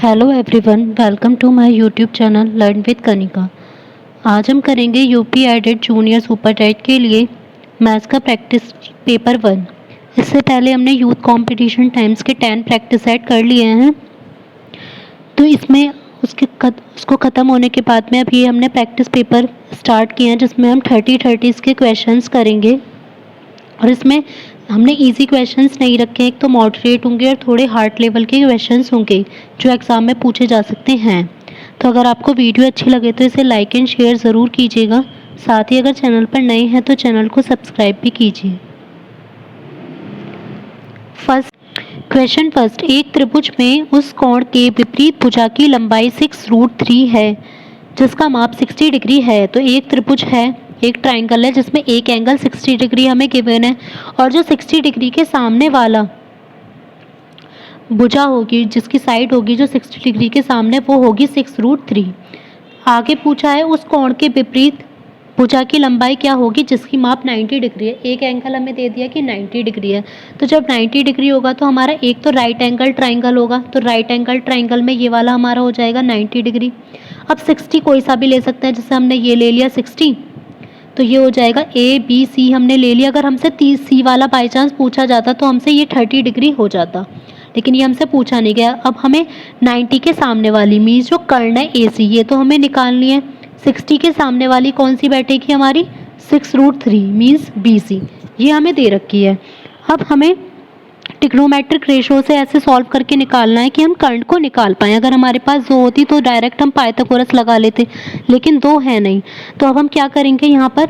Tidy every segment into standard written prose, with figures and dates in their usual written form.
Hello everyone, welcome to my YouTube channel learn with Kanika. आज हम करेंगे UP aided junior super TET के लिए मैथ्स का प्रैक्टिस पेपर 1। इससे पहले हमने यूथ कंपटीशन टाइम्स के 10 प्रैक्टिस सेट कर लिए हैं, तो इसमें उसको ख़त्म होने के बाद में अब ये हमने प्रैक्टिस पेपर स्टार्ट किए हैं, जिसमें हम 30 के क्वेश्चंस करेंगे। और इसमें हमने इजी क्वेश्चंस नहीं रखे, एक तो मॉडरेट होंगे और थोड़े हार्ड लेवल के क्वेश्चंस होंगे जो एग्ज़ाम में पूछे जा सकते हैं। तो अगर आपको वीडियो अच्छी लगे तो इसे लाइक एंड शेयर ज़रूर कीजिएगा। साथ ही अगर चैनल पर नए हैं तो चैनल को सब्सक्राइब भी कीजिए। फर्स्ट, एक त्रिभुज में उस कोण के विपरीत भुजा की लंबाई 6√3 है जिसका माप 60 डिग्री है। तो एक त्रिभुज है, एक ट्राइंगल है जिसमें एक एंगल 60 डिग्री हमें गिवन है, और जो 60 डिग्री के सामने वाला भुजा होगी, जिसकी साइड होगी जो 60 डिग्री के सामने, वो होगी 6√3। आगे पूछा है उस कोण के विपरीत भुजा की लंबाई क्या होगी जिसकी माप 90 डिग्री है। एक एंगल हमें दे दिया कि 90 डिग्री है, तो जब 90 डिग्री होगा तो हमारा एक तो राइट एंगल ट्राइंगल होगा, तो राइट एंगल ट्राइंगल में ये वाला हमारा हो जाएगा 90 डिग्री। अब 60 कोई सा भी ले सकते हैं, जैसे हमने ये ले लिया 60, तो ये हो जाएगा ABC हमने ले लिया। अगर हमसे 30C वाला बाई चांस पूछा जाता तो हमसे ये 30 डिग्री हो जाता, लेकिन ये हमसे पूछा नहीं गया। अब हमें 90 के सामने वाली मीन्स जो कर्ण है AC, ये तो हमें निकालनी है। 60 के सामने वाली कौन सी बैठेगी हमारी, 6√3 मीन्स BC, ये हमें दे रखी है। अब हमें ट्रिग्नोमेट्रिक रेशो से ऐसे सॉल्व करके निकालना है कि हम कर्ण को निकाल पाएँ। अगर हमारे पास 2 होती तो डायरेक्ट हम पाइथागोरस लगा लेते, लेकिन 2 है नहीं, तो अब हम क्या करेंगे, यहाँ पर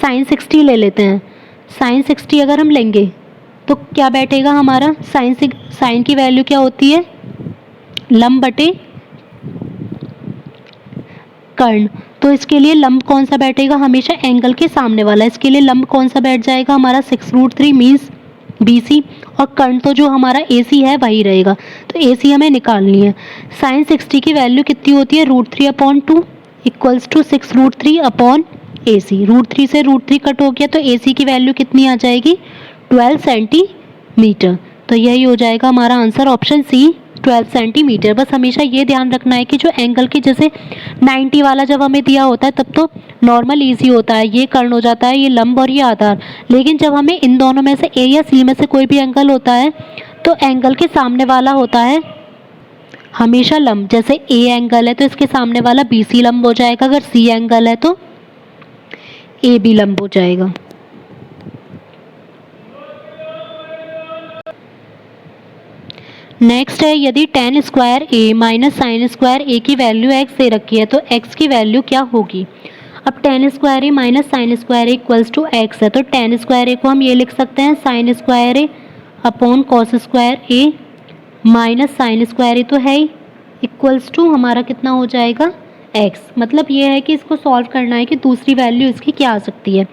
sin 60 ले लेते हैं। sin 60 अगर हम लेंगे तो क्या बैठेगा हमारा, साइन की वैल्यू क्या होती है, लंब बटे कर्ण। तो इसके लिए लंब कौन सा बैठेगा, हमेशा एंगल के सामने वाला। इसके लिए लंब कौन सा बैठ जाएगा हमारा, 6√3 मीन्स BC, और कर्ण तो जो हमारा AC है वही रहेगा, तो AC हमें निकालनी है। sin 60 की वैल्यू कितनी होती है, √3/2 इक्वल्स टू 6√3/AC। √3 से √3 कट हो गया तो AC की वैल्यू कितनी आ जाएगी, 12 सेंटीमीटर। तो यही हो जाएगा हमारा आंसर, ऑप्शन C, 12 सेंटीमीटर। बस हमेशा ये ध्यान रखना है कि जो एंगल के जैसे 90 वाला जब हमें दिया होता है तब तो नॉर्मल ईजी होता है, ये कर्ण हो जाता है, ये लंब और ये आधार। लेकिन जब हमें इन दोनों में से A या C में से कोई भी एंगल होता है तो एंगल के सामने वाला होता है हमेशा लंब। जैसे A एंगल है तो इसके सामने वाला BC लंब हो जाएगा, अगर C एंगल है तो AB लंब हो जाएगा। नेक्स्ट है, यदि tan square A minus sine square A की वैल्यू x दे रखी है तो x की वैल्यू क्या होगी। अब tan square A minus sine square A equals to x है, तो tan स्क्वायर A को हम ये लिख सकते हैं sine square A upon cos square A minus sine square A तो है ही, इक्वल्स टू हमारा कितना हो जाएगा x। मतलब ये है कि इसको सॉल्व करना है कि दूसरी वैल्यू इसकी क्या आ सकती है।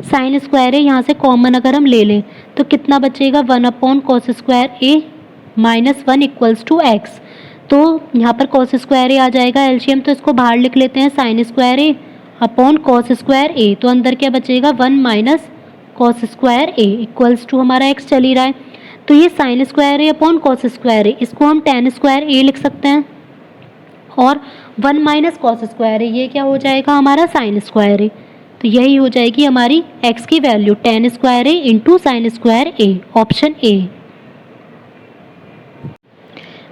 साइन स्क्वायर A यहाँ से कॉमन अगर हम ले लें तो कितना बचेगा, 1 upon cos square A minus 1 equals to x. तो यहाँ पर कॉस स्क्वायर ए आ जाएगा एलसीएम, तो इसको बाहर लिख लेते हैं, sine square A upon cos square A. तो अंदर क्या बचेगा, 1 minus cos square A equals to हमारा एक्स चल ही रहा है। तो ये sine square A upon cos square A, इसको हम tan स्क्वायर ए लिख सकते हैं, और 1 माइनस कॉस स्क्वायर ए ये क्या हो जाएगा हमारा साइन स्क्वायर ए। तो यही हो जाएगी हमारी एक्स की value, tan square A into sine square A, option A.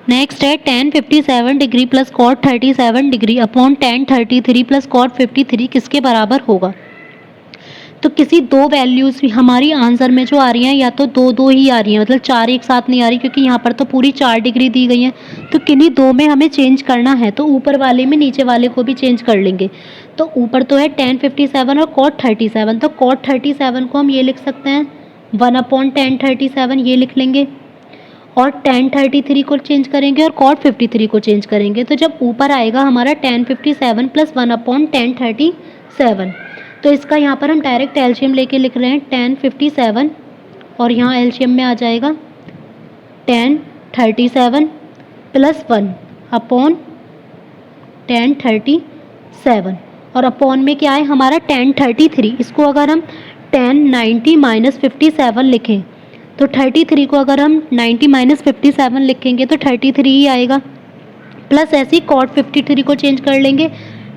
Next है tan 57 degree plus cot 37 degree upon tan 33 plus cot 53 किसके बराबर होगा। तो किसी दो वैल्यूज़ हमारी आंसर में जो आ रही हैं, या तो दो ही आ रही हैं, मतलब 4 एक साथ नहीं आ रही, क्योंकि यहाँ पर तो पूरी 4 डिग्री दी गई है, तो किन्हीं दो में हमें चेंज करना है। तो ऊपर वाले में नीचे वाले को भी चेंज कर लेंगे। तो ऊपर तो है tan 57 और cot 37, तो cot 37 को हम ये लिख सकते हैं 1 अपॉन tan 37, ये लिख लेंगे, और tan 33 को चेंज करेंगे और cot 53 को चेंज करेंगे। तो जब ऊपर आएगा हमारा tan 57 प्लस 1 अपॉन tan 37, तो इसका यहाँ पर हम डायरेक्ट एलसीएम लेके लिख रहे हैं tan 57, और यहाँ एलसीएम में आ जाएगा tan 37 प्लस 1 अपॉन tan 37, और अपॉन में क्या है हमारा tan 33। इसको अगर हम tan 90 माइनस 57 लिखें तो 33 को अगर हम 90 माइनस 57 लिखेंगे तो 33 ही आएगा। प्लस ऐसे ही कॉट 53 को चेंज कर लेंगे,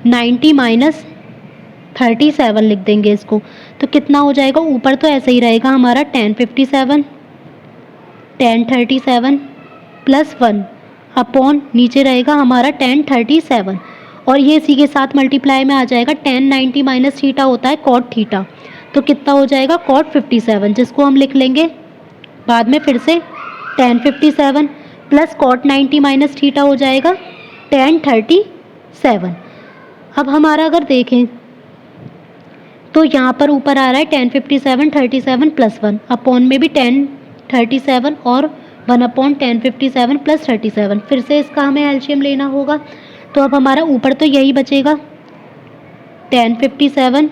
90 माइनस 37 लिख देंगे इसको। तो कितना हो जाएगा, ऊपर तो ऐसे ही रहेगा हमारा tan 57 tan 37 प्लस 1 अपॉन नीचे रहेगा हमारा tan 37, और ये इसी के साथ मल्टीप्लाई में आ जाएगा। tan 90 माइनस थीटा होता है cot थीटा, तो कितना हो जाएगा cot 57, जिसको हम लिख लेंगे बाद में फिर से tan 57 plus cot 90 minus theta हो जाएगा tan 37। अब हमारा अगर देखें तो यहाँ पर ऊपर आ रहा है tan 57 37 प्लस 1 अपॉन में भी tan 37 और 1 अपॉन tan 57 प्लस 37। फिर से इसका हमें एलसीएम लेना होगा, तो अब हमारा ऊपर तो यही बचेगा tan 57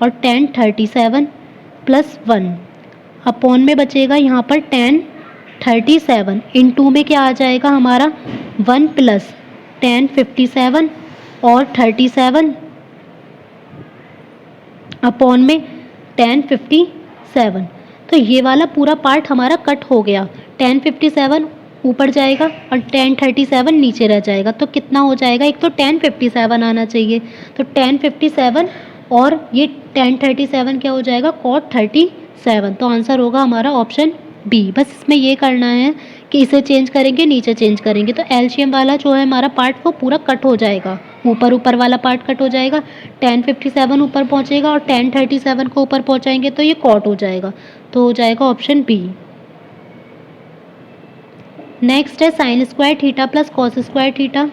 और tan 37 प्लस 1 अपॉन में बचेगा यहाँ पर tan 37, इन टू में क्या आ जाएगा हमारा 1 प्लस tan 57 और 37 अपॉन में tan 57। तो ये वाला पूरा पार्ट हमारा कट हो गया, tan 57 ऊपर जाएगा और tan 37 नीचे रह जाएगा। तो कितना हो जाएगा, एक तो tan 57 आना चाहिए, तो tan 57 और ये tan 37 क्या हो जाएगा cot 37। तो आंसर होगा हमारा ऑप्शन बी। बस इसमें ये करना है कि इसे चेंज करेंगे, नीचे चेंज करेंगे, तो एलसीएम वाला जो है हमारा पार्ट वो पूरा कट हो जाएगा, ऊपर वाला पार्ट कट हो जाएगा, tan 57 ऊपर पहुंचेगा और tan 37 को ऊपर पहुंचाएंगे तो ये कॉट हो जाएगा, तो हो जाएगा ऑप्शन बी। नेक्स्ट है sine square theta plus cos square theta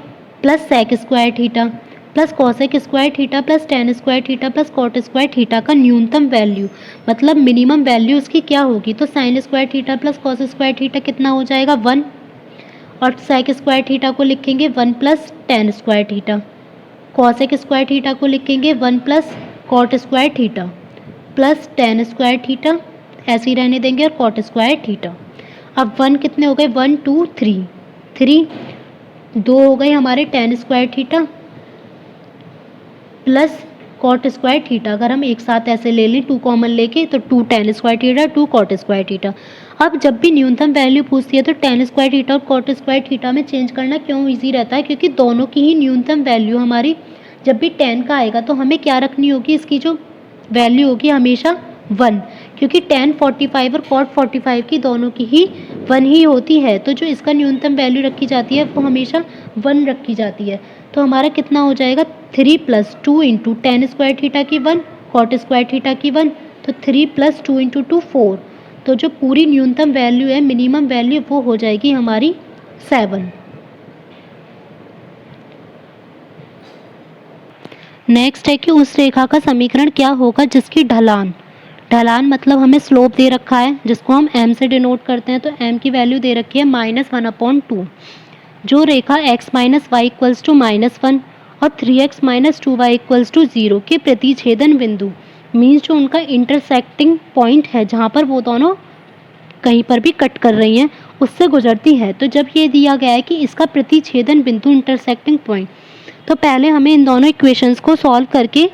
plus sec square theta plus cosec square theta plus tan square theta plus cot square theta का न्यूनतम वैल्यू, मतलब मिनिमम वैल्यू उसकी क्या होगी। तो sign square theta plus cos square theta कितना हो जाएगा 1, और सेक स्क्वायर थीटा को लिखेंगे 1 plus tan square theta, cosec square theta को लिखेंगे 1 plus cot square theta plus tan square theta, ऐसे ही रहने देंगे, और कॉट स्क्वायर थीटा। अब 1 कितने हो गए, 1 2 3 3, 2 हो गए हमारे tan square theta plus cot square theta. अगर हम एक साथ ऐसे ले लें 2 कॉमन लेके, तो 2 tan square theta 2 cot square theta. अब जब भी न्यूनतम वैल्यू पूछती है तो टेन स्क्वायर थीटा और कॉट स्क्वायर थीटा में चेंज करना क्यों इजी रहता है, क्योंकि दोनों की ही न्यूनतम वैल्यू हमारी जब भी 10 का आएगा तो हमें क्या रखनी होगी, इसकी जो वैल्यू होगी हमेशा 1, क्योंकि tan 45 और cot 45 की दोनों की ही 1 ही होती है, तो जो इसका न्यूनतम वैल्यू रखी जाती है वो हमेशा 1 रखी जाती है। तो हमारा कितना हो जाएगा 3 plus 2 into ten square theta की 1 कॉट स्क्वायर थीटा की 1, तो 3 प्लस 2 इंटू 2 4। तो जो पूरी न्यूनतम वैल्यू है, मिनिमम वैल्यू, वो हो जाएगी हमारी 7। नेक्स्ट है कि उस रेखा का समीकरण क्या होगा जिसकी ढलान मतलब हमें स्लोप दे रखा है जिसको हम m से डिनोट करते हैं, तो m की वैल्यू दे रखी है -1/2। जो रेखा x minus y equals to -1 और 3x minus 2y equals to 0 के प्रतिछेदन बिंदु, मीन्स जो उनका इंटरसेक्टिंग पॉइंट है जहाँ पर वो दोनों कहीं पर भी कट कर रही हैं, उससे गुजरती है। तो जब ये दिया गया है कि इसका प्रतिछेदन बिंदु इंटरसेक्टिंग पॉइंट, तो पहले हमें इन दोनों इक्वेशंस को सॉल्व करके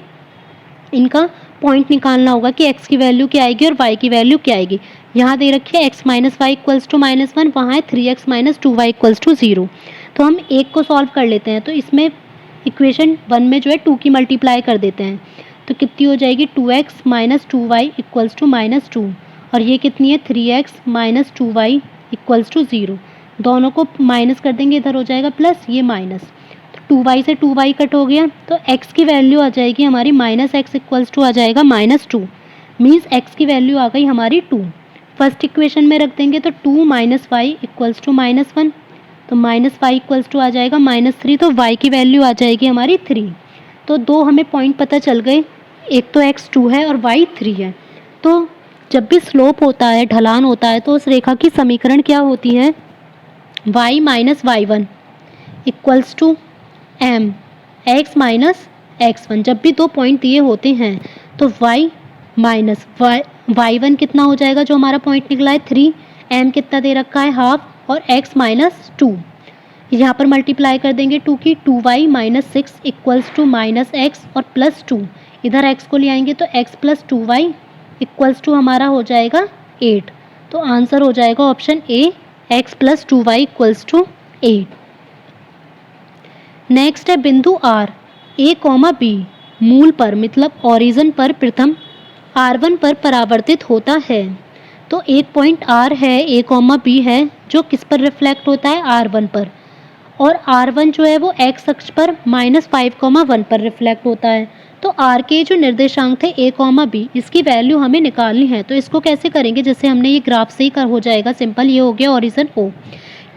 इनका पॉइंट निकालना होगा कि x की वैल्यू क्या आएगी और y की वैल्यू क्या आएगी। यहाँ दे रखी है x minus y equals to -1, वहाँ है 3x minus 2y equals to 0। तो हम एक को सॉल्व कर लेते हैं, तो इसमें इक्वेशन 1 में जो है 2 की मल्टीप्लाई कर देते हैं, तो कितनी हो जाएगी 2x minus 2y equals to -2, और ये कितनी है 3x minus 2y equals to 0। दोनों को माइनस कर देंगे, इधर हो जाएगा प्लस, ये माइनस, 2y से 2y कट हो गया, तो x की वैल्यू आ जाएगी हमारी -x इक्वल्स टू आ जाएगा -2, मीन्स x की वैल्यू आ गई हमारी 2। फर्स्ट इक्वेशन में रख देंगे तो 2 माइनस वाई इक्वल्स टू -1, तो माइनस वाई इक्वल्स टू आ जाएगा -3, तो y की वैल्यू आ जाएगी हमारी 3। तो दो हमें पॉइंट पता चल गए, एक तो x 2 है और y 3 है। तो जब भी स्लोप होता है, ढलान होता है, तो उस रेखा की समीकरण क्या होती है, y minus y1 equals to m x minus x1। जब भी दो पॉइंट दिए होते हैं तो y माइनस y1 कितना हो जाएगा, जो हमारा पॉइंट निकला है 3, m कितना दे रखा है हाफ, और x माइनस 2, यहाँ पर मल्टीप्लाई कर देंगे 2 की, 2y minus 6 equals to -x और +2, इधर x को ले आएंगे तो x plus 2y equals to हमारा हो जाएगा 8। तो आंसर हो जाएगा option A, x plus 2y equals to 8। Next है बिंदु आर ए कॉमा बी मूल पर मतलब ओरिजिन पर प्रथम R1 पर परावर्तित होता है। तो एक पॉइंट R है ए कॉमा बी है जो किस पर रिफ्लेक्ट होता है R1 पर, और R1 जो है वो x अक्ष पर -5,1 पर रिफ्लेक्ट होता है। तो R के जो निर्देशांक थे a, b इसकी वैल्यू हमें निकालनी है। तो इसको कैसे करेंगे, जैसे हमने ये ग्राफ से ही हो जाएगा सिंपल। ये हो गया ओरिजिन O।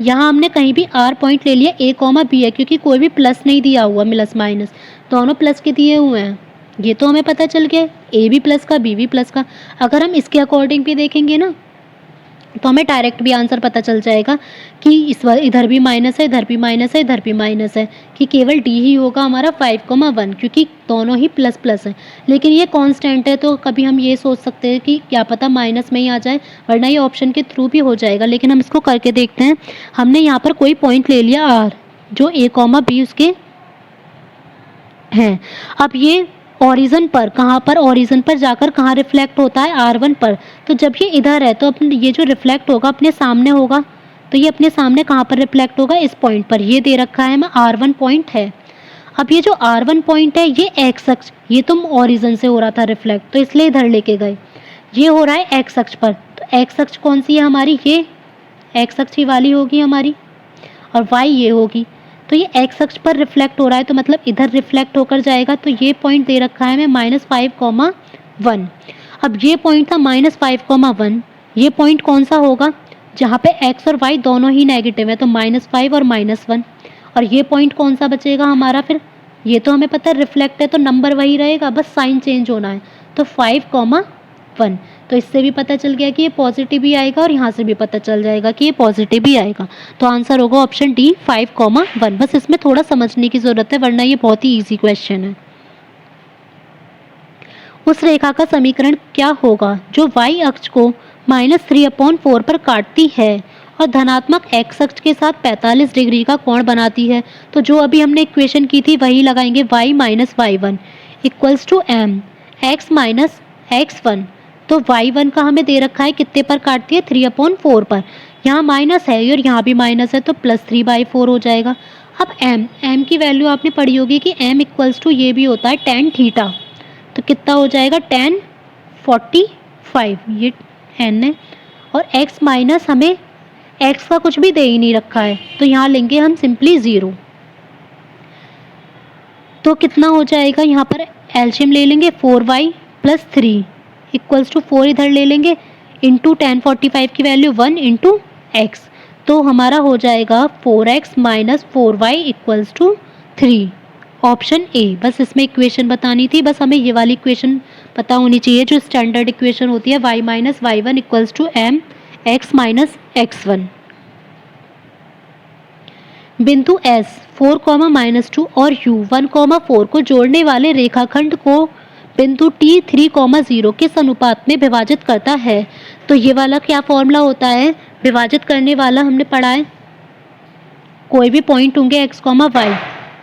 यहाँ हमने कहीं भी R पॉइंट ले लिया, a, b है क्योंकि कोई भी प्लस नहीं दिया हुआ, प्लस माइनस दोनों प्लस के दिए हुए हैं। ये तो हमें पता चल गया a भी प्लस का b भी प्लस का। अगर हम इसके अकॉर्डिंग भी देखेंगे ना तो हमें डायरेक्ट भी आंसर पता चल जाएगा कि इस बार इधर भी माइनस है, इधर भी माइनस है, इधर भी माइनस है, कि केवल डी ही होगा हमारा 5,1 क्योंकि दोनों ही प्लस प्लस है। लेकिन ये कांस्टेंट है तो कभी हम ये सोच सकते हैं कि क्या पता माइनस में ही आ जाए, वरना ये ऑप्शन के थ्रू भी हो जाएगा। लेकिन हम इसको करके देखते हैं। हमने यहाँ पर कोई पॉइंट ले लिया आर जो a, b उसके हैं। अब ये ओरिजिन पर, कहाँ पर, ओरिजिन पर जाकर कहाँ रिफ्लेक्ट होता है, R1 पर। तो जब ये इधर है तो अपने ये जो रिफ्लेक्ट होगा अपने सामने होगा, तो ये अपने सामने कहाँ पर रिफ्लेक्ट होगा, इस पॉइंट पर। ये दे रखा है हमें R1 पॉइंट है। अब ये जो R1 पॉइंट है ये एक्स अक्ष, ये तुम ओरिजिन से हो रहा था रिफ्लेक्ट तो इसलिए इधर लेके गए। ये हो रहा है एक्स अक्ष पर, तो एक्स अक्ष कौन सी है हमारी, ये एक्स अक्ष ही वाली होगी हमारी, और वाई ये होगी। तो ये एक्स अक्ष पर रिफ्लेक्ट हो रहा है तो मतलब इधर रिफ्लेक्ट होकर जाएगा। तो ये पॉइंट दे रखा है हमें -5,1। अब ये पॉइंट था -5,1। ये पॉइंट कौन सा होगा, जहाँ पे एक्स और वाई दोनों ही नेगेटिव है, तो -5 और -1। और ये पॉइंट कौन सा बचेगा हमारा फिर, ये तो हमें पता है रिफ्लेक्ट है तो नंबर वही रहेगा, बस साइन चेंज होना है। तो 5,1। तो इससे भी पता चल गया कि ये पॉजिटिव ही आएगा, और यहाँ से भी पता चल जाएगा कि ये पॉजिटिव ही आएगा। तो आंसर होगा ऑप्शन डी 5,1। बस इसमें थोड़ा समझने की ज़रूरत है, वरना ये बहुत ही इजी क्वेश्चन है। उस रेखा का समीकरण क्या होगा जो y अक्ष को -3/4 पर काटती है और धनात्मक x अक्ष के साथ 45 डिग्री का कोण बनाती है। तो जो अभी हमने इक्वेशन की थी वही लगाएंगे, y - y1 = m x - x1। तो y1 का हमें दे रखा है कितने पर काटती है, 3/4 पर। यहाँ माइनस है और यहाँ भी माइनस है तो +3/4 हो जाएगा। अब m की वैल्यू आपने पढ़ी होगी कि m = ये भी होता है tan थीटा। तो कितना हो जाएगा, tan 45, ये n है। और x माइनस, हमें x का कुछ भी दे ही नहीं रखा है तो यहाँ लेंगे हम सिंपली 0। तो कितना हो जाएगा, यहाँ पर एलसीएम ले लेंगे, 4y + 3 = 4 इधर ले लेंगे, इंटू tan 45 की वैल्यू 1 × x। तो हमारा हो जाएगा 4x - 4y = 3, ऑप्शन ए। बस इसमें इक्वेशन बतानी थी, बस हमें ये वाली इक्वेशन पता होनी चाहिए जो स्टैंडर्ड इक्वेशन होती है, y - y1 = m x - x1। बिंदु S 4, -2 और U 1, 4 को जोड़ने वाले रेखाखंड को बिंदु T 3, 0 किस अनुपात में विभाजित करता है। तो ये वाला क्या फॉर्मूला होता है, विभाजित करने वाला हमने पढ़ा है। कोई भी पॉइंट होंगे x, y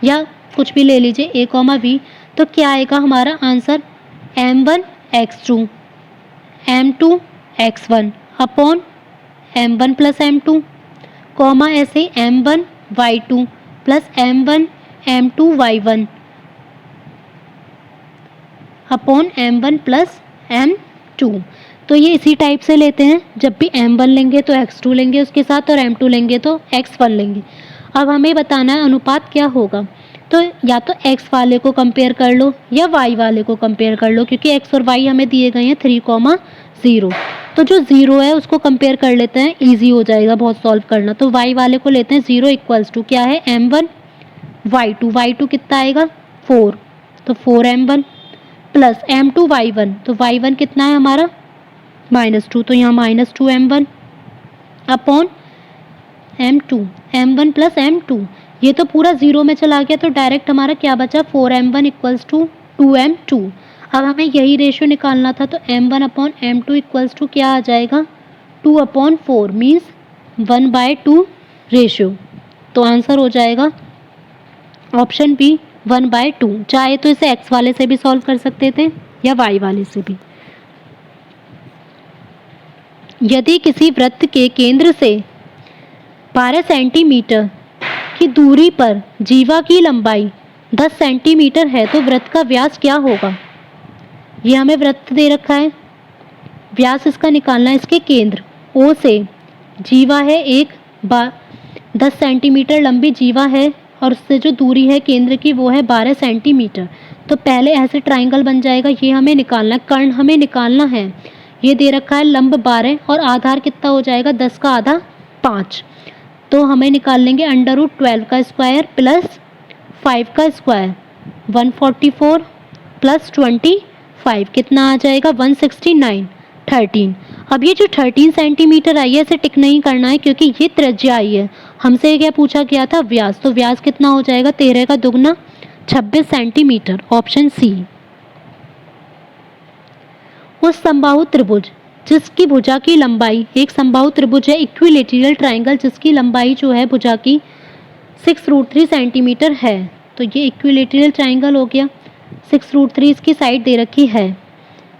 या कुछ भी ले लीजिए a, b। तो क्या आएगा हमारा answer, m1 x2 m2 x1 upon m1 + m2, ऐसे m1 y2 + m1 m2 y1 upon m1 + m2। तो ये इसी टाइप से लेते हैं, जब भी m1 लेंगे तो x2 लेंगे उसके साथ, और m2 लेंगे तो x1 लेंगे। अब हमें बताना है अनुपात क्या होगा। तो या तो x वाले को कंपेयर कर लो या y वाले को कंपेयर कर लो, क्योंकि x और y हमें दिए गए हैं 3, 0। तो जो 0 है उसको कंपेयर कर लेते हैं, इजी हो जाएगा बहुत सॉल्व करना। तो y वाले को लेते हैं, 0 = क्या है, m1 y2 कितना आएगा, 4, तो 4m1 + m2 y1, तो y1 कितना है हमारा, -2, तो यहाँ -2m1 upon m2, m1 + m2। ये तो पूरा 0 में चला गया, तो डायरेक्ट हमारा क्या बचा, 4m1 = 2m2। अब हमें यही रेशियो निकालना था, तो m1 अपॉन m2 = क्या आ जाएगा, 2/4 मीन्स 1/2 रेशियो। तो आंसर हो जाएगा ऑप्शन बी 1/2। चाहे तो इसे x वाले से भी सॉल्व कर सकते थे या y वाले से भी। यदि किसी वृत्त के केंद्र से 12 सेंटीमीटर कि दूरी पर जीवा की लंबाई 10 सेंटीमीटर है तो वृत्त का व्यास क्या होगा। ये हमें वृत्त दे रखा है, व्यास इसका निकालना है। इसके केंद्र ओ से जीवा है 10 सेंटीमीटर लंबी जीवा है और उससे जो दूरी है केंद्र की वो है 12 सेंटीमीटर। तो पहले ऐसे ट्राइंगल बन जाएगा, ये हमें निकालना है, कर्ण हमें निकालना है। ये दे रखा है लंब 12 और आधार कितना हो जाएगा 10 का आधा 5। तो हमें निकाल लेंगे √12 का स्क्वायर प्लस 5 का स्क्वायर 144 प्लस 25 कितना आ जाएगा 169 13। अब ये जो 13 सेंटीमीटर आई है इसे टिक नहीं करना है क्योंकि ये त्रिज्या आई है। हमसे क्या पूछा गया था व्यास, तो व्यास कितना हो जाएगा 13 का दुगना 26 सेंटीमीटर, ऑप्शन सी। उस समबाहु त्रिभुज जिसकी भुजा की लंबाई, एक समबाहु त्रिभुज है इक्विलेटरल ट्राइंगल जिसकी लंबाई जो है भुजा की 6√3 सेंटीमीटर है। तो ये इक्विलेटरल ट्राइंगल हो गया, 6√3 इसकी साइड दे रखी है।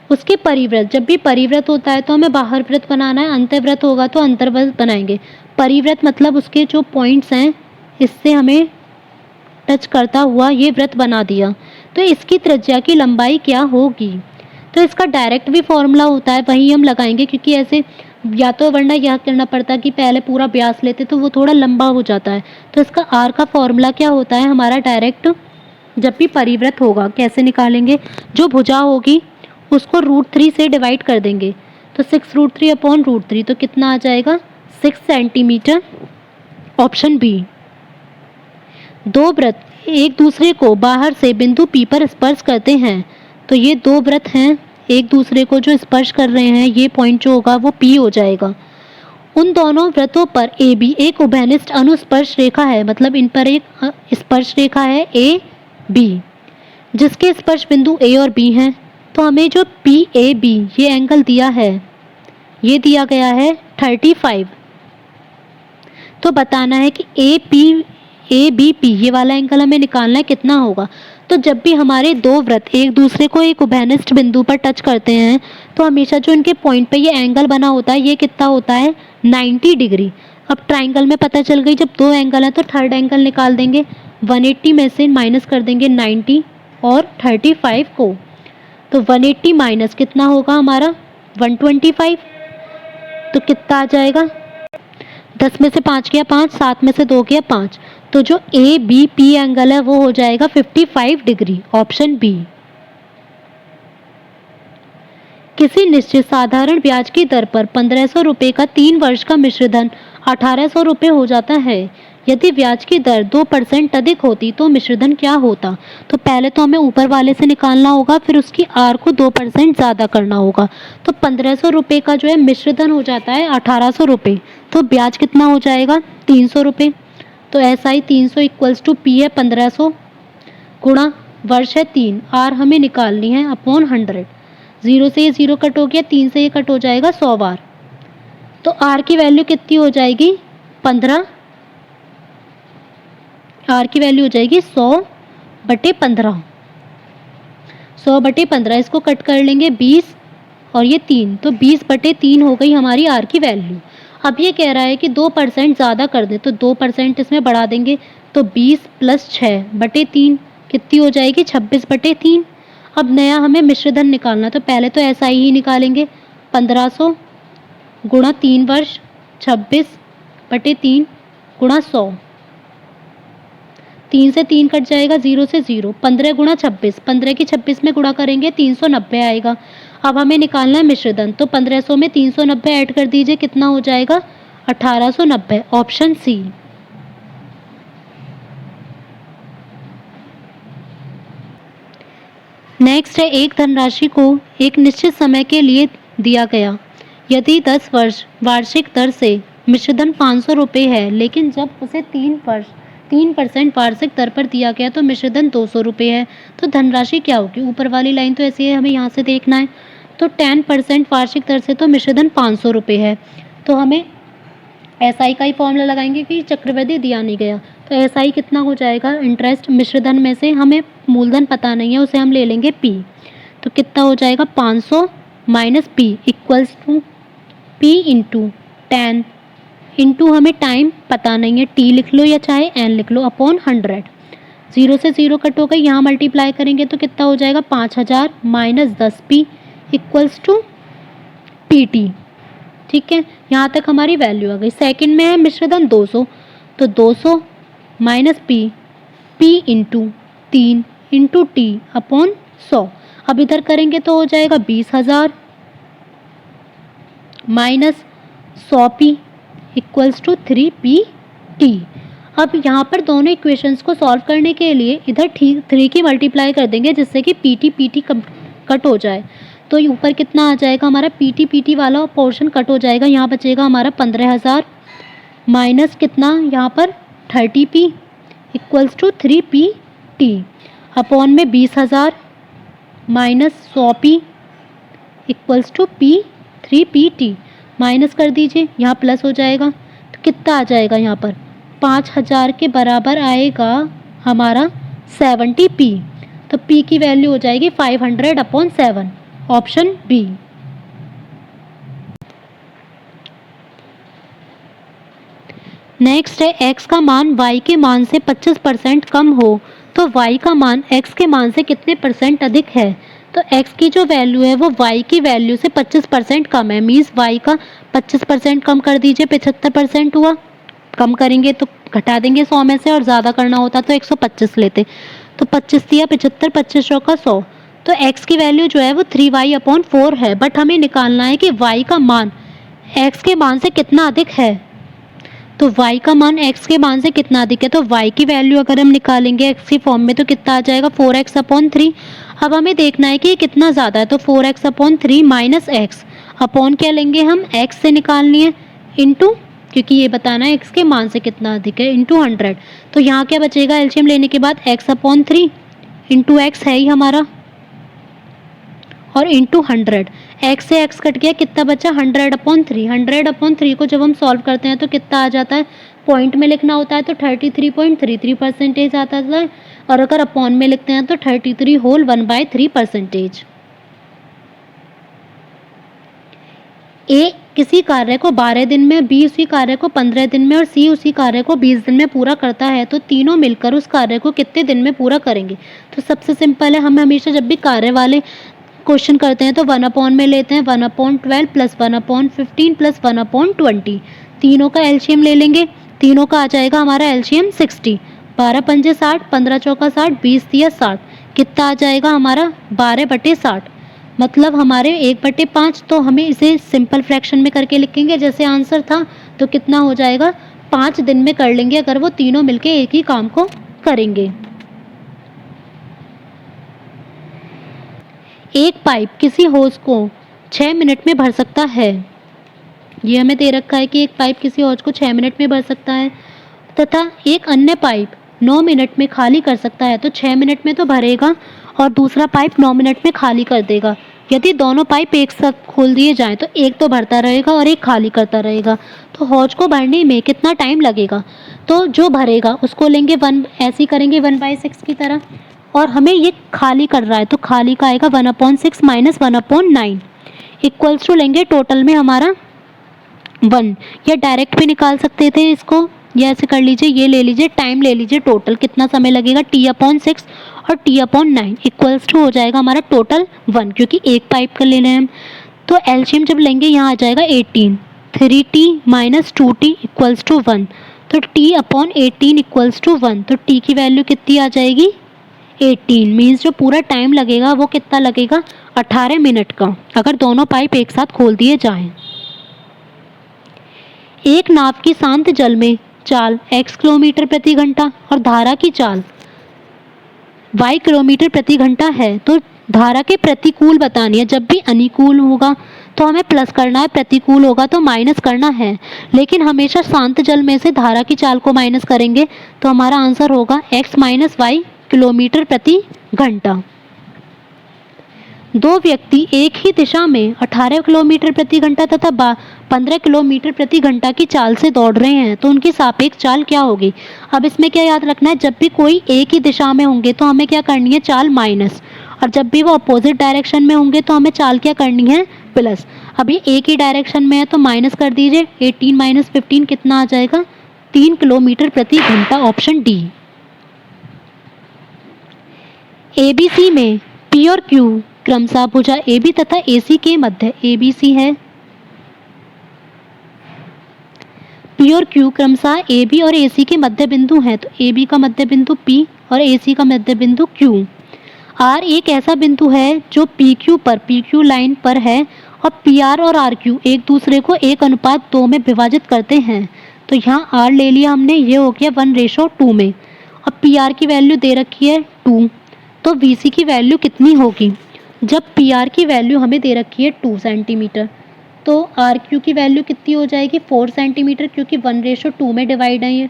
उसके परिवृत्त, जब भी परिवृत्त होता है तो हमें बाहर वृत्त बनाना है, अंतर्वृत्त होगा तो अंतर्वृत्त बनाएंगे। परिवृत्त मतलब उसके जो पॉइंट्स हैं इससे हमें टच करता हुआ ये वृत्त बना दिया। तो इसकी त्रिज्या की लंबाई क्या होगी। तो इसका डायरेक्ट भी फॉर्मूला होता है, वही हम लगाएंगे क्योंकि ऐसे या तो वरना यह करना पड़ता कि पहले पूरा व्यास लेते तो वो थोड़ा लंबा हो जाता है। तो इसका आर का फॉर्मूला क्या होता है हमारा डायरेक्ट, जब भी परिवृत्त होगा कैसे निकालेंगे, जो भुजा होगी उसको √3 से डिवाइड कर देंगे। तो 6√3/√3 तो कितना आ जाएगा 6 सेंटीमीटर, ऑप्शन बी। दो वृत्त एक दूसरे को बाहर से बिंदु P पर स्पर्श करते हैं। तो ये दो वृत्त हैं एक दूसरे को जो स्पर्श कर रहे हैं, ये पॉइंट जो होगा वो P हो जाएगा। उन दोनों वृत्तों पर AB एक उभयनिष्ठ अनुस्पर्श रेखा है, मतलब इन पर एक स्पर्श रेखा है AB जिसके स्पर्श बिंदु A और B हैं। तो हमें जो PAB ये एंगल दिया है, ये दिया गया है 35। तो बताना है कि ABP ये वाला एंगल हमें निकालना है कितना होगा। तो जब भी हमारे दो वृत्त एक दूसरे को एक उभयनिष्ठ बिंदु पर टच करते हैं तो हमेशा जो इनके पॉइंट पे ये एंगल बना होता है ये कितना होता है 90 डिग्री। अब ट्राइंगल में पता चल गई, जब दो एंगल है तो थर्ड एंगल निकाल देंगे। 180 में से माइनस कर देंगे 90 और 35 को। तो 180 माइनस कितना होगा हमारा 125। तो कितना आ जाएगा 10 में से 5 गया 5, 7 में से 2 गया 5। तो जो ABP एंगल है वो हो जाएगा 55 डिग्री, ऑप्शन बी। किसी निश्चित साधारण ब्याज की दर पर 1500 रुपये का 3 वर्ष का मिश्रधन 1800 रुपये हो जाता है। यदि ब्याज की दर 2% अधिक होती तो मिश्रधन क्या होता। तो पहले तो हमें ऊपर वाले से निकालना होगा, फिर उसकी आर को 2% ज़्यादा करना होगा। तो 1500 रुपये का जो है मिश्रधन हो जाता है 1800 रुपये। तो ब्याज कितना हो जाएगा 300 रुपये। तो SI 300 = P है 1500 गुणा वर्ष है 3, आर हमें निकालनी है अपॉन 100। 0 से ये 0 कट हो गया, 3 से ये कट हो जाएगा 100 बार। तो आर की वैल्यू कितनी हो जाएगी 15, आर की वैल्यू हो जाएगी 100/15। 100/15 इसको कट कर लेंगे 20 और ये 3, तो 20/3 हो गई हमारी आर की वैल्यू। अब ये कह रहा है कि 2% ज़्यादा कर दें, तो 2% इसमें बढ़ा देंगे। तो 20 + 6/3 कितनी हो जाएगी 26/3। अब नया हमें मिश्रधन निकालना, तो पहले तो SI ही निकालेंगे 1500 गुणा 3 वर्ष 26/3 गुणा 100। 3 से 3 कट जाएगा, 0 से 0। 15 गुणा 26, 15 की 26 में गुणा करेंगे 390 आएगा। अब हमें निकालना है मिश्रधन, तो 1500 में 390 ऐड कर दीजिए, कितना हो जाएगा 1890, ऑप्शन सी। नेक्स्ट है एक धनराशि को एक निश्चित समय के लिए दिया गया। यदि 10 वर्ष वार्षिक दर से मिश्रधन 500 रुपये है, लेकिन जब उसे 3% वार्षिक दर पर दिया गया तो मिश्रधन 200 रुपये है, तो धनराशि क्या होगी। ऊपर वाली लाइन तो ऐसी है, हमें यहाँ से देखना है। तो 10% वार्षिक दर से तो मिश्रधन 500 रुपये है, तो हमें SI का ही फॉर्मूला लगाएंगे कि चक्रवृद्धि दिया नहीं गया। तो SI कितना हो जाएगा इंटरेस्ट, मिश्रधन में से हमें मूलधन पता नहीं है, उसे हम ले लेंगे P। तो कितना हो जाएगा 500 - P = P × 10 इनटू हमें टाइम पता नहीं है, टी लिख लो या चाहे एन लिख लो, अपॉन 100। 0 से 0 कट हो गई, यहाँ मल्टीप्लाई करेंगे तो कितना हो जाएगा 5000 minus 10p equals to PT। ठीक है, यहाँ तक हमारी वैल्यू आ गई। सेकंड में है मिश्रधन 200, तो 200 minus p into 3 into T upon 100। अब इधर करेंगे तो हो जाएगा 20,000 minus 100p equals to 3pt। अब यहाँ पर दोनों इक्वेशंस को सॉल्व करने के लिए इधर 3 की मल्टीप्लाई कर देंगे जिससे कि pt कट हो जाए। तो ऊपर कितना आ जाएगा हमारा pt वाला पोर्शन कट हो जाएगा, यहाँ बचेगा हमारा 15,000 माइनस कितना यहाँ पर 30p equals to 3pt upon में 20,000 minus 100p equals to 3pt। Minus कर दीजिए, यहाँ प्लस हो जाएगा तो कितना आ जाएगा यहाँ पर 5,000 के बराबर आएगा हमारा 70p। तो p की वैल्यू हो जाएगी 500 अपॉन 7, ऑप्शन बी। नेक्स्ट है x का मान y के मान से 25% कम हो तो y का मान x के मान से कितने % अधिक है। तो x की जो वैल्यू है वो y की वैल्यू से 25% कम है, मीन्स y का 25% कम कर दीजिए, 75% हुआ। कम करेंगे तो घटा देंगे 100 में से, और ज़्यादा करना होता तो 125 लेते। तो 25 दिया 75, 25 का 100। तो x की वैल्यू जो है वो 3y अपॉन 4 है, बट हमें निकालना है कि y का मान x के मान से कितना अधिक है। तो y का मान x के मान से कितना अधिक है, तो y की वैल्यू अगर हम निकालेंगे x की फॉर्म में तो कितना आ जाएगा 4x अपॉन 3। अब हमें देखना है कि ये कितना ज़्यादा है, तो 4x upon 3 minus x upon क्या लेंगे हम, x से निकालनी है इंटू, क्योंकि ये बताना है x के मान से कितना अधिक है, इंटू 100। तो यहाँ क्या बचेगा एलसीएम लेने के बाद x अपॉन 3 इंटू एक्स है ही हमारा, और इंटू 100। x से x कट गया, कितना बचा 100 अपॉन 3। 100 अपॉन 3 को जब हम सॉल्व करते हैं तो कितना आ जाता है, पॉइंट में लिखना होता है तो 33.33% आता है, और अगर अपॉन में लिखते हैं तो 33 होल 1/3%। ए किसी कार्य को 12 दिन में, बी उसी कार्य को 15 दिन में और सी उसी कार्य को 20 दिन में पूरा करता है तो तीनों मिलकर उस कार्य को कितने दिन में पूरा करेंगे। तो सबसे सिंपल है, हम हमेशा जब भी कार्य वाले क्वेश्चन करते हैं तो 1 अपॉन में लेते हैं, 1/12 प्लस 1/15 प्लस 1/20। तीनों का एलसीएम ले लेंगे, तीनों का आ जाएगा हमारा एलसीएम 60। 12 पंजे 60, 15 चौका 60, 20 दिया 60, कितना आ जाएगा हमारा 12/60, मतलब हमारे 1/5। तो हमें इसे सिंपल फ्रैक्शन में करके लिखेंगे जैसे आंसर था, तो कितना हो जाएगा 5 दिन में कर लेंगे अगर वो तीनों मिलके एक ही काम को करेंगे। एक पाइप किसी होज को 6 मिनट में भर सकता है। ये हमें दे रखा है कि एक पाइप किसी होज को 6 मिनट में भर सकता है, तथा एक अन्य पाइप 9 मिनट में खाली कर सकता है। तो 6 मिनट में तो भरेगा और दूसरा पाइप 9 मिनट में खाली कर देगा। यदि दोनों पाइप एक साथ खोल दिए जाएं तो एक तो भरता रहेगा और एक खाली करता रहेगा। तो हौज को भरने में कितना टाइम लगेगा, तो जो भरेगा उसको लेंगे 1, ऐसे ही करेंगे 1/6 की तरह, और हमें ये खाली कर रहा है तो खाली का आएगा 1/6 माइनस 1/9 इक्वल्स टू लेंगे टोटल में हमारा 1, या डायरेक्ट भी निकाल सकते थे इसको, या ऐसे कर लीजिए, ये ले लीजिए, टाइम ले लीजिए, टोटल कितना समय लगेगा t/6 और t/9 इक्वल्स टू हो जाएगा हमारा टोटल 1, क्योंकि एक पाइप का ले रहे हैं हम। तो एलसीएम जब लेंगे यहाँ आ जाएगा 18, 3t minus 2t equals to 1, तो t/18 इक्वल्स टू 1। तो t की वैल्यू कितनी आ जाएगी 18, मीन्स जो पूरा टाइम लगेगा वो कितना लगेगा 18 मिनट का, अगर दोनों पाइप एक साथ खोल दिए जाएं। एक नाव की शांत जल में चाल x किलोमीटर प्रति घंटा और धारा की चाल y किलोमीटर प्रति घंटा है, तो धारा के प्रतिकूल बतानी है। जब भी अनुकूल होगा तो हमें प्लस करना है, प्रतिकूल होगा तो माइनस करना है, लेकिन हमेशा शांत जल में से धारा की चाल को माइनस करेंगे तो हमारा आंसर होगा x माइनस y किलोमीटर प्रति घंटा। दो व्यक्ति एक ही दिशा में 18 किलोमीटर प्रति घंटा तथा 15 किलोमीटर प्रति घंटा की चाल से दौड़ रहे हैं तो उनकी सापेक्ष चाल क्या होगी। अब इसमें क्या याद रखना है, जब भी कोई एक ही दिशा में होंगे तो हमें क्या करनी है, चाल माइनस, और जब भी वो अपोजिट डायरेक्शन में होंगे तो हमें चाल क्या करनी है, प्लस। अभी एक ही डायरेक्शन में है तो माइनस कर दीजिए, 18 माइनस 15 कितना आ जाएगा, 3 किलोमीटर प्रति घंटा, ऑप्शन डी। एबीसी में पी और क्यू क्रमशः भुजा AB तथा AC के मध्य, ABC है, P और Q क्रमशः AB और AC के मध्य बिंदु हैं, तो AB का मध्य बिंदु P और AC का मध्य बिंदु Q। R एक ऐसा बिंदु है जो PQ लाइन पर है और PR और RQ एक दूसरे को 1:2 में विभाजित करते हैं। तो यहाँ R ले लिया हमने, ये हो गया 1:2 में, और PR की वैल्यू दे रखी है 2, तो VC की वैल्यू कितनी होगी, जब PR की वैल्यू हमें दे रखी है 2 सेंटीमीटर, तो RQ की वैल्यू कितनी हो जाएगी 4 सेंटीमीटर, क्योंकि 1:2 में डिवाइड है ये।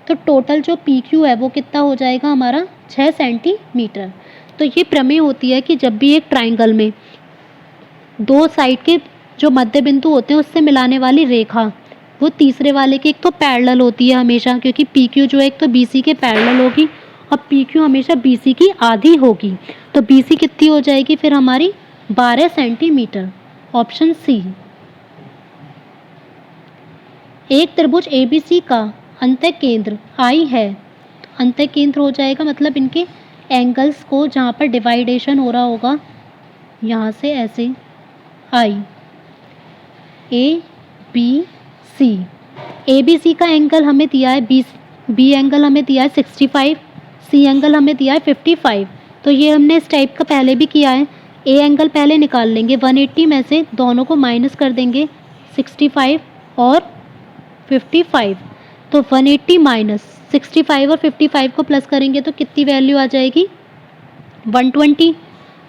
तो टोटल जो PQ है वो कितना हो जाएगा हमारा 6 सेंटीमीटर। तो ये प्रमेय होती है कि जब भी एक ट्राइंगल में दो साइड के जो मध्य बिंदु होते हैं उससे मिलाने वाली रेखा वो तीसरे वाले के एक तो पैरेलल होती है हमेशा, क्योंकि PQ जो है एक तो BC के पैरेलल होगी और PQ हमेशा BC की आधी होगी, तो BC कितनी हो जाएगी फिर हमारी 12 सेंटीमीटर, ऑप्शन सी। एक त्रिभुज ABC का अंतःकेंद्र I है, अंतःकेंद्र हो जाएगा मतलब इनके एंगल्स को जहाँ पर डिवाइडेशन हो रहा होगा यहाँ से ऐसे I, ABC, ABC का एंगल हमें दिया है B एंगल हमें दिया है 65, C एंगल हमें दिया है 55। तो ये हमने इस टाइप का पहले भी किया है। A एंगल पहले निकाल लेंगे, 180 में से दोनों को माइनस कर देंगे, 65 और 55, तो 180 माइनस 65 और 55 को प्लस करेंगे तो कितनी वैल्यू आ जाएगी 120,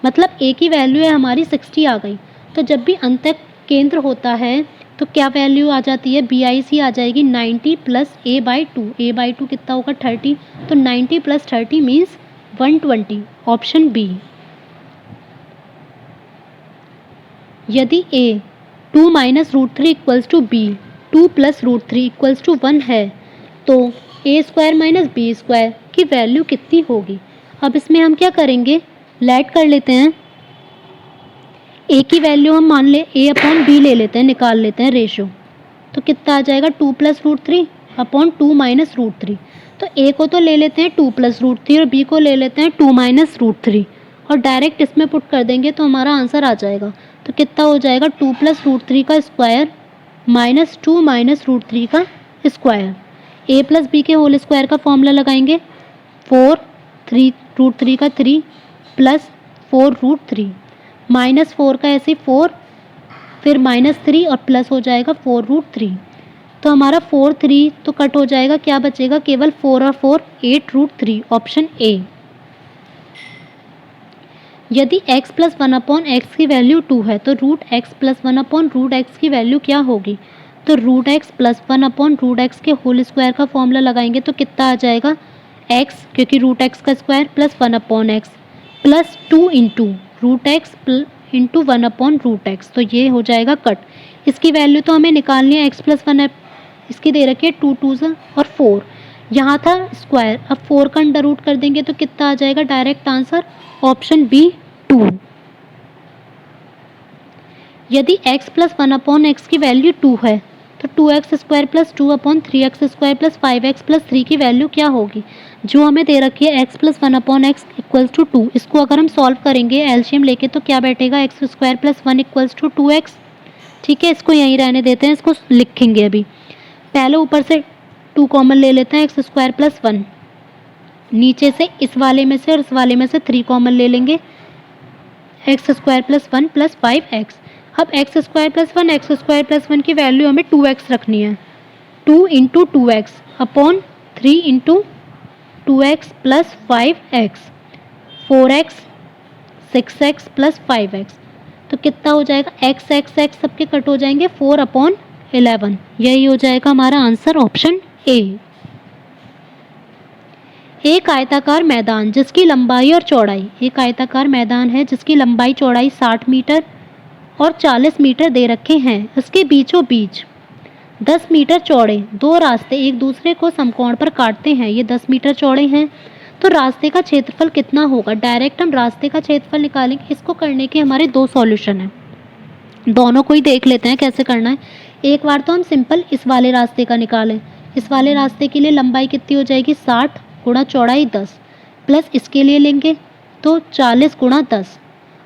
मतलब A की वैल्यू है हमारी 60 आ गई। तो जब भी अंतः केंद्र होता है तो क्या वैल्यू आ जाती है, BIC आ जाएगी 90 प्लस A/2 कितना होगा 30, तो 90 प्लस 30 मीन्स 120, ऑप्शन बी। यदि A 2 minus √3 equals to B 2 plus √3 equals to 1 है, तो A² माइनस B² की वैल्यू कितनी होगी। अब इसमें हम क्या करेंगे, लेट कर लेते हैं। A की वैल्यू हम मान ले A/B ले लेते हैं, निकाल लेते हैं रेशो, तो कितना आ जाएगा 2 प्लस √3 अपॉन 2 माइनस √3। तो A को तो ले लेते हैं 2 प्लस √3 और B को ले लेते हैं 2 माइनस √3 और डायरेक्ट इसमें पुट कर देंगे तो हमारा आंसर आ जाएगा। तो कितना हो जाएगा 2 प्लस √3 का स्क्वायर माइनस 2 माइनस √3 का स्क्वायर। A प्लस B के होल स्क्वायर का फॉर्मूला लगाएंगे, 4 3 √3 का 3 प्लस 4 √3 माइनस 4 का ऐसे 4 फिर माइनस 3 और प्लस हो जाएगा 4 √3। तो हमारा 4 3 तो कट हो जाएगा, क्या बचेगा केवल 4 और 4 8 √3, ऑप्शन ए। यदि x प्लस 1/x की वैल्यू 2 है तो √x प्लस 1/√x की वैल्यू क्या होगी। तो √x प्लस 1/√x के होल स्क्वायर का फॉर्मूला लगाएंगे तो कितना आ जाएगा x, क्योंकि √x का square plus 1/x plus 2 into √x into 1/√x, तो ये हो जाएगा कट। इसकी वैल्यू तो हमें निकालनी है, x प्लस 1 इसकी दे रखी है 2 2 और 4, यहाँ था स्क्वायर, अब 4 का अंडर रूट कर देंगे तो कितना आ जाएगा डायरेक्ट आंसर, ऑप्शन बी 2। यदि x प्लस 1/x की वैल्यू 2 है तो 2x² plus 2/3x² plus 5x plus 3 की वैल्यू क्या होगी। जो हमें दे रखी है x plus 1/x equals to 2, इसको अगर हम सॉल्व करेंगे एलसीएम लेके तो क्या बैठेगा x² plus 1 equals to 2x। ठीक है, इसको यहीं रहने देते हैं, इसको लिखेंगे अभी। पहले ऊपर से 2 कॉमन ले लेते हैं, x² प्लस 1, नीचे से इस वाले में से और इस वाले में से 3 कॉमन ले लेंगे, x² प्लस 1 प्लस 5x। अब x² प्लस 1 x² प्लस 1 की वैल्यू हमें 2x रखनी है, 2 into 2x upon 3 into 2x plus 5x, 4x 6x plus 5x, तो कितना हो जाएगा x सबके कट हो जाएंगे 4/11, यही हो जाएगा हमारा आंसर, ऑप्शन ए। एक आयताकार मैदान जिसकी लंबाई और चौड़ाई, एक आयताकार मैदान है जिसकी लंबाई चौड़ाई 60 मीटर और 40 मीटर दे रखे हैं। इसके बीचों बीच 10 मीटर चौड़े 2 रास्ते एक दूसरे को समकोण पर काटते हैं। ये 10 मीटर चौड़े हैं तो रास्ते का क्षेत्रफल कितना होगा, डायरेक्ट हम रास्ते का क्षेत्रफल निकालेंगे। इसको करने के हमारे दो सॉल्यूशन हैं, दोनों को ही देख लेते हैं कैसे करना है। एक बार तो हम सिंपल इस वाले रास्ते का निकालें। इस वाले रास्ते के लिए लंबाई कितनी हो जाएगी, 60 गुणा चौड़ाई 10, प्लस इसके लिए लेंगे तो 40 गुणा 10।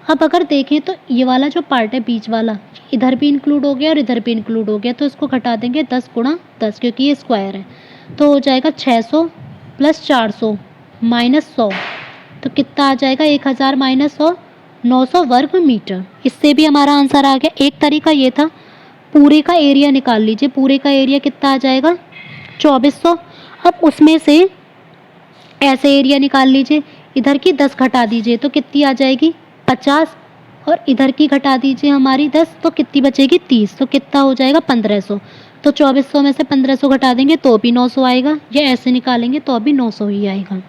अब अगर देखें तो ये वाला जो पार्ट है बीच वाला, इधर भी इंक्लूड हो गया और इधर भी इंक्लूड हो गया, तो इसको घटा देंगे 10 गुणा 10 क्योंकि ये स्क्वायर है। तो हो जाएगा 600 प्लस 400 माइनस 100, तो कितना आ जाएगा 1000 माइनस 100, 900 वर्ग मीटर। इससे भी हमारा आंसर आ गया। एक तरीका ये था, पूरे का एरिया निकाल लीजिए। पूरे का एरिया कितना आ जाएगा, 2400। अब उसमें से ऐसे एरिया निकाल लीजिए, इधर की 10 घटा दीजिए तो कितनी आ जाएगी 50, और इधर की घटा दीजिए हमारी 10 तो कितनी बचेगी 30, तो कितना हो जाएगा 1500। तो 2400 में से 1500 घटा देंगे तो भी 900 आएगा, या ऐसे निकालेंगे तो भी 900 ही आएगा।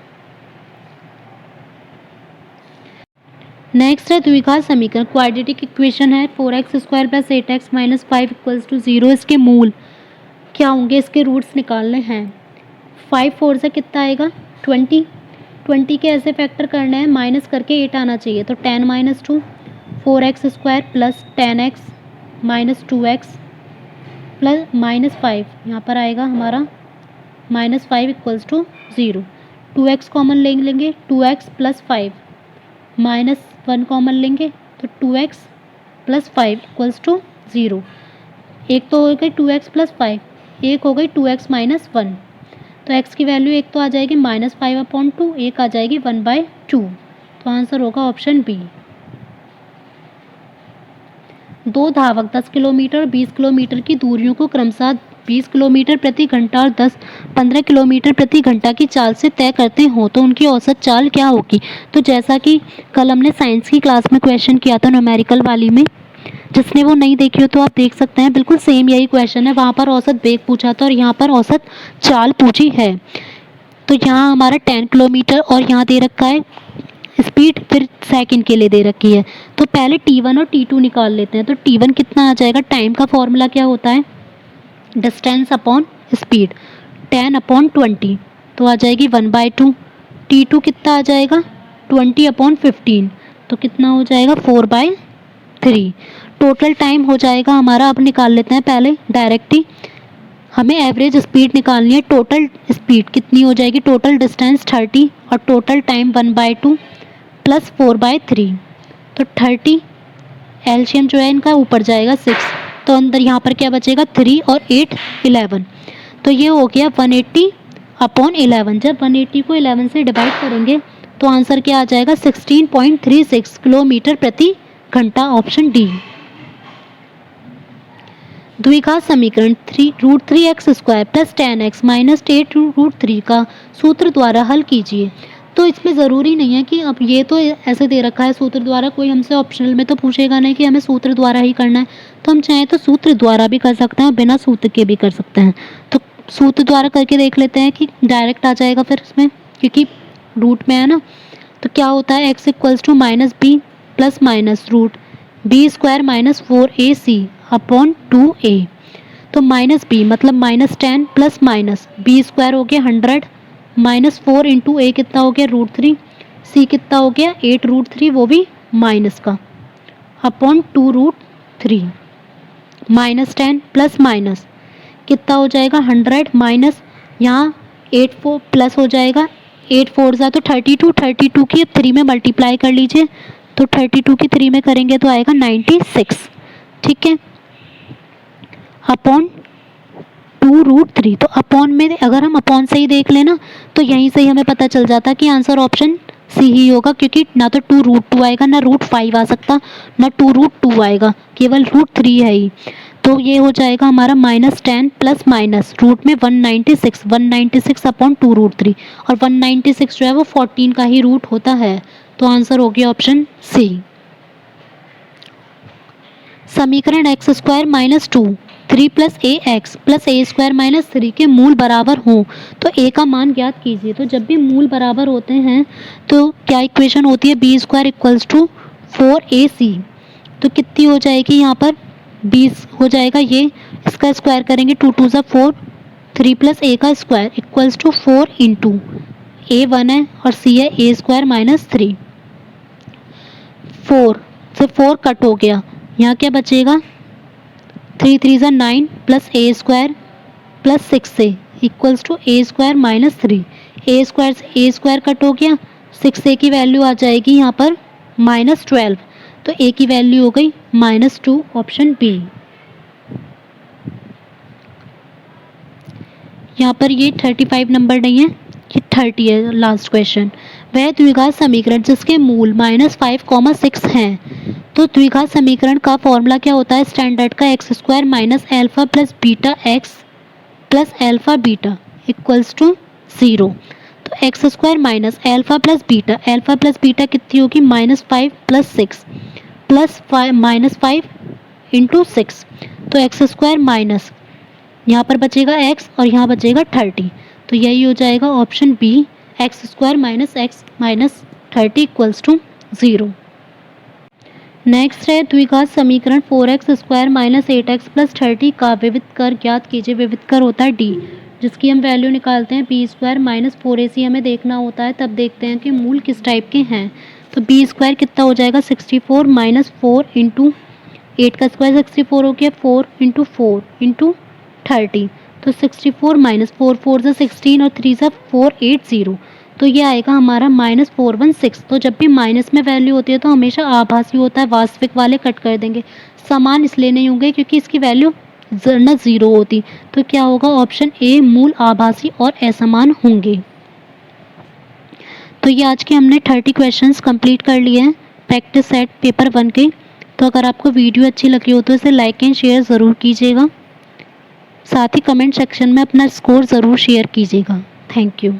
नेक्स्ट है द्विघात समीकरण, क्वाड्रेटिक इक्वेशन है 4x² + 8x - 5 = 0। इसके मूल क्या होंगे, इसके रूट्स निकालने हैं। 5 4 से कितना आएगा 20, 20 के ऐसे फैक्टर करने हैं, माइनस करके 8 आना चाहिए, तो 10 - 2 4x² + 10x - 2x प्लस -5, यहाँ पर आएगा हमारा -5 = 0। 2x कॉमन ले लेंगे, 2x + 5 -1 कॉमन लेंगे तो 2x + 5 = 0। एक तो हो गई 2x + 5, एक हो गई 2x - 1, तो x की वैल्यू एक तो आ जाएगी -5/2, एक आ जाएगी 1/2, तो आंसर होगा ऑप्शन बी। दो धावक 10 किलोमीटर और 20 किलोमीटर की दूरियों को क्रमशः 20 किलोमीटर प्रति घंटा और 15 किलोमीटर प्रति घंटा की चाल से तय करते हो तो उनकी औसत चाल क्या होगी। तो जैसा कि कल हमने साइंस की क्लास में क्वेश्चन किया था न्यूमेरिकल वाली में, जिसने वो नहीं देखी हो तो आप देख सकते हैं, बिल्कुल सेम यही क्वेश्चन है। वहाँ पर औसत वेग पूछा था और यहाँ पर औसत चाल पूछी है। तो यहाँ हमारा 10 किलोमीटर और यहाँ दे रखा है स्पीड, फिर सेकंड के लिए दे रखी है। तो पहले T1 और T2 निकाल लेते हैं। तो T1 कितना आ जाएगा, टाइम का फॉर्मूला क्या होता है, डिस्टेंस अपॉन स्पीड, 10/20, तो आ जाएगी 1/2। T2 कितना आ जाएगा 20/15, तो कितना हो जाएगा 4/3। टोटल टाइम हो जाएगा हमारा, अब निकाल लेते हैं पहले डायरेक्ट ही। हमें एवरेज स्पीड निकालनी है, टोटल स्पीड कितनी हो जाएगी, टोटल डिस्टेंस 30 और टोटल टाइम 1/2 प्लस 4/3, तो 30 एलसीएम जो है इनका ऊपर जाएगा 6, तो अंदर यहाँ पर क्या बचेगा 3 और 8 11, तो ये हो गया 180/11। जब 180 को 11 से डिवाइड करेंगे तो आंसर क्या आ जाएगा 16.36 किलोमीटर प्रति घंटा, ऑप्शन डी। द्विघात समीकरण √3x² + 10x - 8√3 का सूत्र द्वारा हल कीजिए। तो इसमें ज़रूरी नहीं है कि अब ये तो ऐसे दे रखा है सूत्र द्वारा, कोई हमसे ऑप्शनल में तो पूछेगा नहीं कि हमें सूत्र द्वारा ही करना है, तो हम चाहें तो सूत्र द्वारा भी कर सकते हैं, बिना सूत्र के भी कर सकते हैं। तो सूत्र द्वारा करके देख लेते हैं कि डायरेक्ट आ जाएगा फिर इसमें, क्योंकि रूट में है ना। तो क्या होता है x = -b plus minus root b² - 4ac/2a, तो -b मतलब -10 प्लस माइनस b² हो गया 100 -4 × a कितना हो गया √3, c कितना हो गया 8√3, वो भी माइनस का, अपॉन 2√3, -10 प्लस माइनस कितना हो जाएगा 100 माइनस यहाँ 8 4 प्लस हो जाएगा 8 4 ज़ा तो 32, 32 की 3 में मल्टीप्लाई कर लीजिए, तो 32 की 3 में करेंगे तो आएगा 96, ठीक है, अपॉन 2√3। तो अपॉन में अगर हम अपॉन से ही देख लेना तो यहीं से ही हमें पता चल जाता कि आंसर ऑप्शन सी ही होगा, क्योंकि ना तो 2√2 आएगा, ना √5 आ सकता, ना 2√2 आएगा, केवल √3 है ही। तो ये हो जाएगा हमारा -10 प्लस माइनस रूट में 196, 196/2√3, और 196 जो है वो 14 का ही रूट होता है, तो आंसर हो गया ऑप्शन सी। समीकरण x² - 2 3 + ax + a² - 3 के मूल बराबर हों तो a का मान ज्ञात कीजिए। तो जब भी मूल बराबर होते हैं तो क्या इक्वेशन होती है, b² = 4ac, तो कितनी हो जाएगी यहाँ पर 20 हो जाएगा, ये इसका स्क्वायर करेंगे 2 2 ज़ा 4, 3 + a का स्क्वायर = 4 × ए 1 है और सी है ए स्क्वायर माइनस 3। 4 से 4 कट हो गया, यहाँ क्या बचेगा 3 3 ज़ा 9 plus A square plus 6 A equals to A square minus 3। A square से ए स्क्वायर कट हो गया, 6 ए की वैल्यू आ जाएगी यहाँ पर -12, तो ए की वैल्यू हो गई -2, ऑप्शन बी। यहाँ पर ये 35 नंबर नहीं है, ये 30 है लास्ट क्वेश्चन। वह द्विघात समीकरण जिसके मूल -5, 6 हैं, तो द्विघात समीकरण का फॉर्मूला क्या होता है स्टैंडर्ड का, x square minus alpha plus beta x plus alpha beta equals to 0। तो x square minus alpha plus beta कितनी होगी -5 प्लस 6 प्लस -5 इंटू 6, तो एक्स स्क्वायर माइनस यहाँ पर बचेगा x और यहाँ बचेगा 30, तो यही हो जाएगा option B, x square minus x minus 30 equals to 0। Next है द्विघात समीकरण 4x square minus 8x plus 30 का विविध कर ज्ञात कीजिए। विविध कर होता है d, जिसकी हम वैल्यू निकालते हैं बी स्क्वायर माइनस 4ac हमें देखना होता है, तब देखते हैं कि मूल किस टाइप के हैं। तो बी स्क्वायर कितना हो जाएगा 64 माइनस 4 इंटू 8 का स्क्वायर 64 हो गया, 4 इंटू 30, तो 64 माइनस 4 4 ज़ा 16 और 3 ज़ा 480, तो ये आएगा हमारा -416। तो जब भी माइनस में वैल्यू होती है तो हमेशा आभासी होता है, वास्तविक वाले कट कर देंगे, समान इसलिए नहीं होंगे क्योंकि इसकी वैल्यू न 0 होती, तो क्या होगा ऑप्शन ए, मूल आभासी और असमान होंगे। तो ये आज के हमने 30 क्वेश्चंस कंप्लीट कर लिए हैं प्रैक्टिस सेट पेपर 1 के। तो अगर आपको वीडियो अच्छी लगी हो तो इसे लाइक एंड शेयर ज़रूर कीजिएगा, साथ ही कमेंट सेक्शन में अपना स्कोर ज़रूर शेयर कीजिएगा। Thank you.